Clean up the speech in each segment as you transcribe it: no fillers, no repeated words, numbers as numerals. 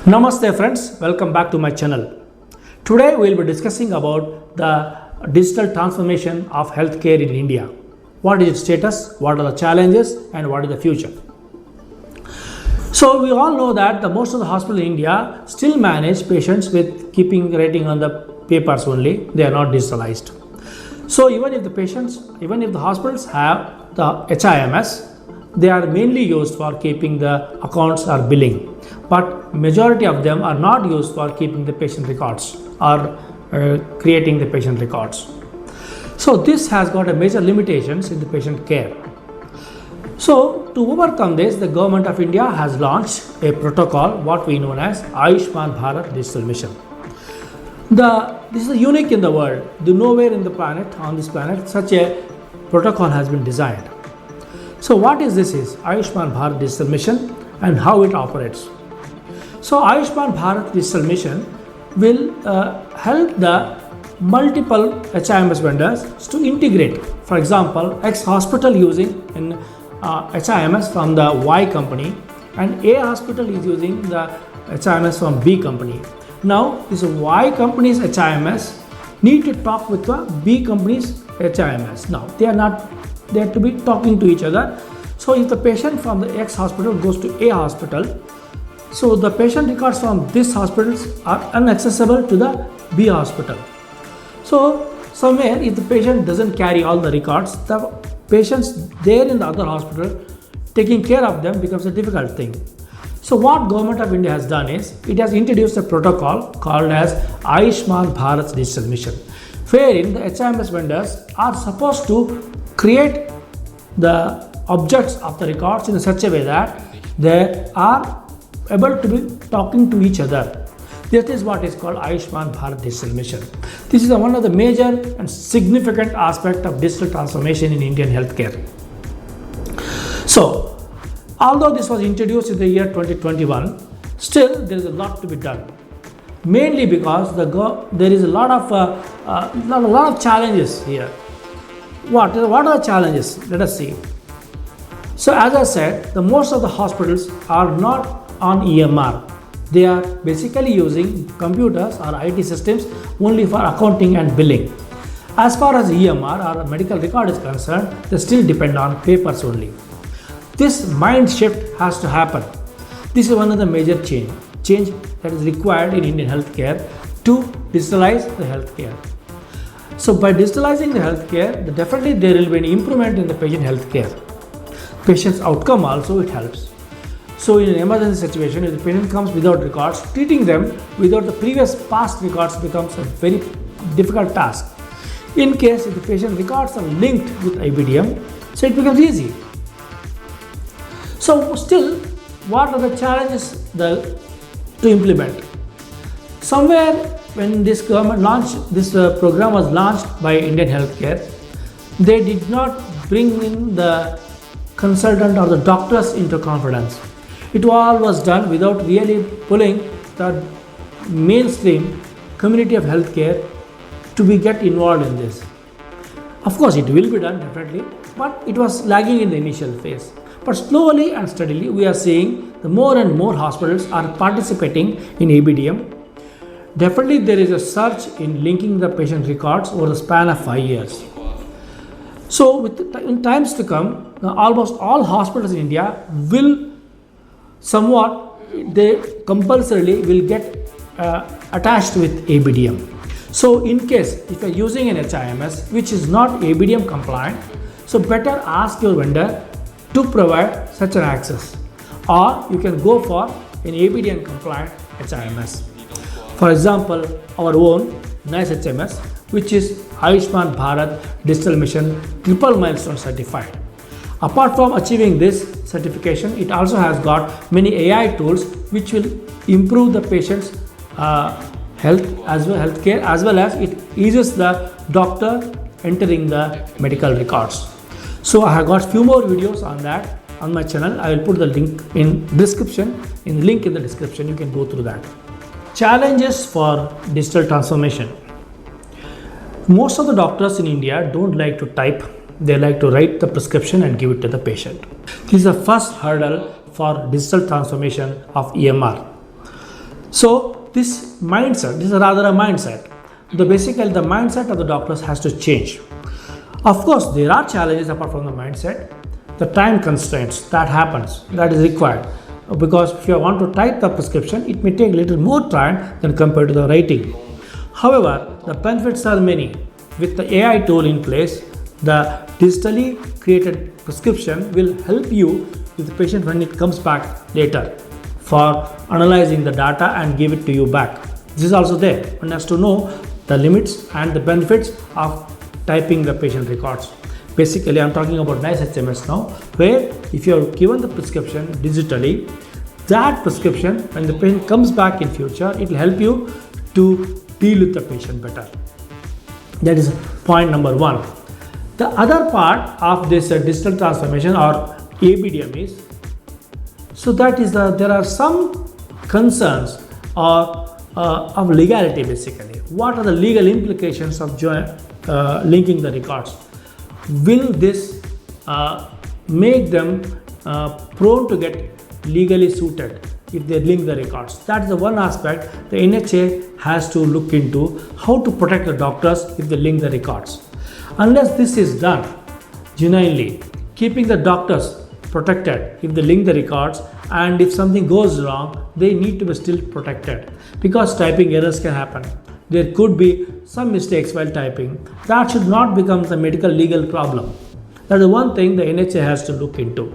Namaste friends, welcome back to my channel. Today we will be discussing about the digital transformation of healthcare in India. What is its status, what are the challenges and what is the future. So we all know that most of the hospitals in India still manage patients with writing on the papers only, they are not digitalized. So even if the hospitals have the HIMS, they are mainly used for keeping the accounts or billing, but majority of them are not used for keeping the patient records or creating the patient records. So this has got a major limitations in the patient care. So to overcome this, the government of India has launched a protocol, what we know as Ayushman Bharat Digital Mission. This is unique in the world. Nowhere on this planet such a protocol has been designed. So what is Ayushman Bharat Digital Mission and how it operates? So Ayushman Bharat Digital Mission will help the multiple HIMS vendors to integrate. For example, X hospital using an HIMS from the Y company and A hospital is using the HIMS from B company. Now this Y company's HIMS need to talk with the B company's HIMS. Now they have to be talking to each other. So if the patient from the X hospital goes to A hospital, so the patient records from this hospitals are inaccessible to the B hospital. So somewhere if the patient doesn't carry all the records, the patients there in the other hospital taking care of them becomes a difficult thing. So what Government of India has done is, it has introduced a protocol called as Ayushman Bharat Digital Mission, wherein the HIMS vendors are supposed to create the objects of the records in such a way that they are able to be talking to each other. This is what is called Ayushman Bharat Digital Mission. This is one of the major and significant aspects of digital transformation in Indian healthcare. So, although this was introduced in the year 2021, still there is a lot to be done. Mainly because there is a lot of challenges here. What are the challenges? Let us see. So as I said, most of the hospitals are not on EMR. They are basically using computers or IT systems only for accounting and billing. As far as EMR or medical record is concerned, they still depend on papers only. This mind shift has to happen. This is one of the major change that is required in Indian healthcare to digitalize the healthcare. So by digitalizing the healthcare, definitely there will be an improvement in the patient healthcare. Patient's outcome also it helps. So in an emergency situation, if the patient comes without records, treating them without the past records becomes a very difficult task. In case if the patient records are linked with ABDM, so it becomes easy. So still, what are the challenges to implement? Somewhere when this government launched, this program was launched by Indian healthcare, they did not bring in the consultant or the doctors into confidence. It all was done without really pulling the mainstream community of healthcare to get involved in this. Of course, it will be done definitely, but it was lagging in the initial phase. But slowly and steadily, we are seeing the more and more hospitals are participating in ABDM. Definitely, there is a surge in linking the patient records over the span of 5 years. So, in times to come, almost all hospitals in India will they compulsorily will get attached with ABDM. So, in case if you are using an HIMS which is not ABDM compliant, so better ask your vendor to provide such an access, or you can go for an ABDM compliant HIMS. For example, our own nice HIMS, which is Ayushman Bharat Digital Mission triple milestone certified. Apart from achieving this certification, it also has got many AI tools which will improve the patient's healthcare as well as it eases the doctor entering the medical records. So I have got few more videos on that on my channel. I will put the link in the description. You can go through that. Challenges for digital transformation. Most of the doctors in India don't like to type. They like to write the prescription and give it to the patient. This is the first hurdle for digital transformation of EMR. So this mindset, this is rather a mindset. Basically the mindset of the doctors has to change. Of course, there are challenges apart from the mindset. The time constraints that happens, that is required, because if you want to type the prescription, it may take a little more time than compared to the writing. However, the benefits are many. With the AI tool in place, the digitally created prescription will help you with the patient when it comes back later for analyzing the data and give it to you back. This is also there. One has to know the limits and the benefits of typing the patient records. Basically, I'm talking about nice HMS now, where if you are given the prescription digitally, that prescription, when the patient comes back in future, it will help you to deal with the patient better. That is point number one. The other part of this digital transformation or ABDM is, so that is there are some concerns of legality basically. What are the legal implications of linking the records? Will this make them prone to get legally suited if they link the records? That is the one aspect the NHA has to look into, how to protect the doctors if they link the records. Unless this is done genuinely, keeping the doctors protected if they link the records, and if something goes wrong, they need to be still protected, because typing errors can happen. There could be some mistakes while typing. That should not become the medical legal problem. That is one thing the NHA has to look into.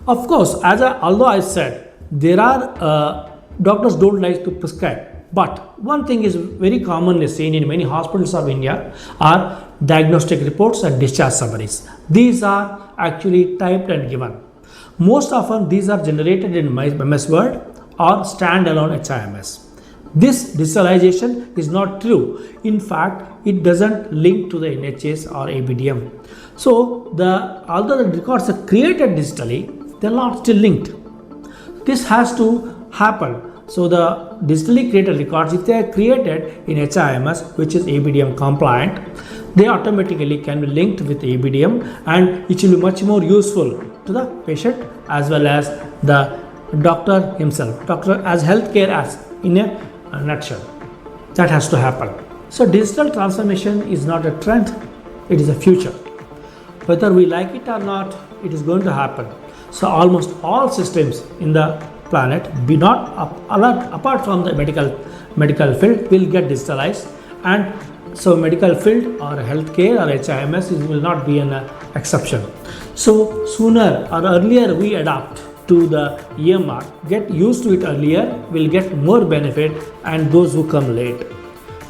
Of course, although I said there are doctors don't like to prescribe, but one thing is very commonly seen in many hospitals of India are diagnostic reports and discharge summaries. These are actually typed and given. Most often these are generated in MS Word or standalone HIMS. This digitalization is not true. In fact, it doesn't link to the NHS or ABDM. So, although the records are created digitally, they are not still linked. This has to happen. So, the digitally created records, if they are created in HIMS, which is ABDM compliant, they automatically can be linked with ABDM, and it will be much more useful to the patient as well as the doctor himself. Doctor as healthcare as in a nutshell. That has to happen. So digital transformation is not a trend, it is a future. Whether we like it or not, it is going to happen. So almost all systems in the planet, apart from the medical field, will get digitalized, and so medical field or healthcare or HIMS will not be an exception. So sooner or earlier we adapt to the EMR, get used to it earlier, will get more benefit, and those who come late,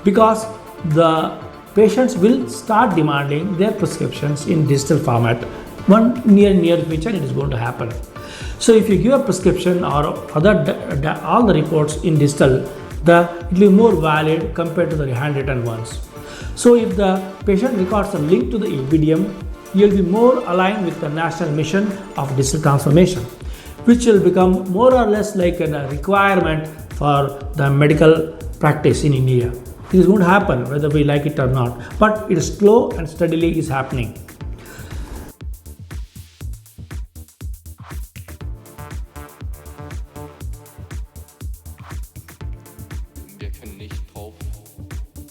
because the patients will start demanding their prescriptions in digital format. One near future it is going to happen. So if you give a prescription or all the reports in digital, it will be more valid compared to the handwritten ones. So if the patient records are linked to the ABDM, you will be more aligned with the national mission of digital transformation, which will become more or less like a requirement for the medical practice in India. It is going to happen whether we like it or not, but it is slow and steadily is happening.